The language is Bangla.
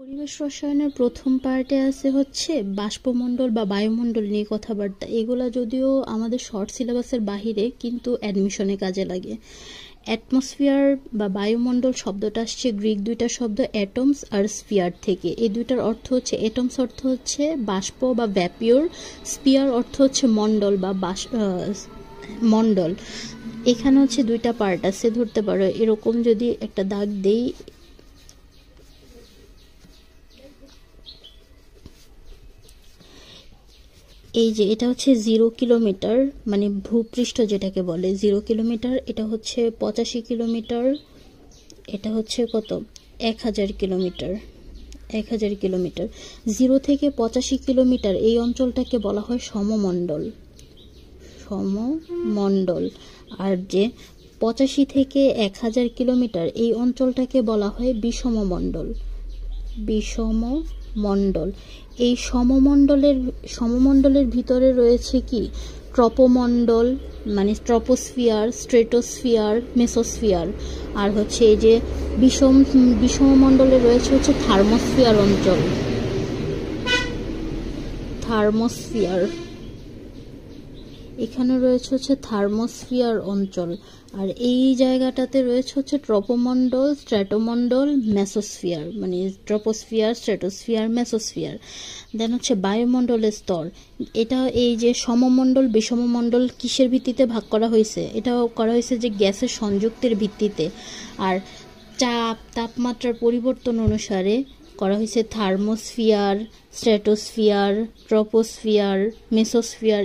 পরিবেশ রসায়নের প্রথম পার্টে আছে হচ্ছে বাষ্পমণ্ডল বা বায়ুমণ্ডল নিয়ে কথাবার্তা। এগুলা যদিও আমাদের শর্ট সিলেবাসের বাহিরে, কিন্তু অ্যাডমিশনে কাজে লাগে। অ্যাটমসফিয়ার বা বায়ুমণ্ডল শব্দটা আসছে গ্রিক দুইটা শব্দ অ্যাটমস আর স্পিয়ার থেকে। এই দুইটার অর্থ হচ্ছে, অ্যাটমস অর্থ হচ্ছে বাষ্প বা ভ্যাপিওর, স্পিয়ার অর্থ হচ্ছে মণ্ডল বা মণ্ডল। এখানে হচ্ছে দুইটা পার্ট আছে, ধরতে পারো এরকম যদি একটা দাগ দেই, এই যে এটা হচ্ছে 0 কিলোমিটার, মানে ভূপৃষ্ঠ যেটাকে বলে 0 কিলোমিটার, এটা হচ্ছে 85 কিলোমিটার, এটা হচ্ছে কত 1000 কিলোমিটার। 1000 কিলোমিটার 0 থেকে 85 কিলোমিটার এই অঞ্চলটাকে বলা হয় সমমণ্ডল। সমমণ্ডল। আর যে 85 থেকে 1000 কিলোমিটার এই অঞ্চলটাকে বলা হয় বিষমমণ্ডল। বিষমমণ্ডল। এই সমমণ্ডলের ভিতরে রয়েছে কি ট্রপোমণ্ডল, মানে ট্রপোস্ফিয়ার, স্ট্রেটোস্ফিয়ার, মেসোস্ফিয়ার। আর হচ্ছে এই যে বিষমমণ্ডলে রয়েছে হচ্ছে থার্মোস্ফিয়ার অঞ্চল। থার্মোস্ফিয়ার, এখানে রয়েছে হচ্ছে থার্মোস্ফিয়ার অঞ্চল। আর এই জায়গাটাতে রয়েছে হচ্ছে ট্রপোমণ্ডল, স্ট্র্যাটোমণ্ডল, মেসোস্ফিয়ার, মানে ট্রপোস্ফিয়ার, স্ট্র্যাটোস্ফিয়ার, মেসোস্ফিয়ার। দেন হচ্ছে বায়ুমণ্ডলের স্তর। এটা এই যে সমমণ্ডল বিষমমণ্ডল কিসের ভিত্তিতে ভাগ করা হয়েছে? এটাও করা হয়েছে যে গ্যাসের সংযুক্তের ভিত্তিতে। আর তাপমাত্রার পরিবর্তন অনুসারে করা হয়েছে থার্মোস্ফিয়ার, স্ট্র্যাটোস্ফিয়ার, ট্রপোস্ফিয়ার, মেসোস্ফিয়ার।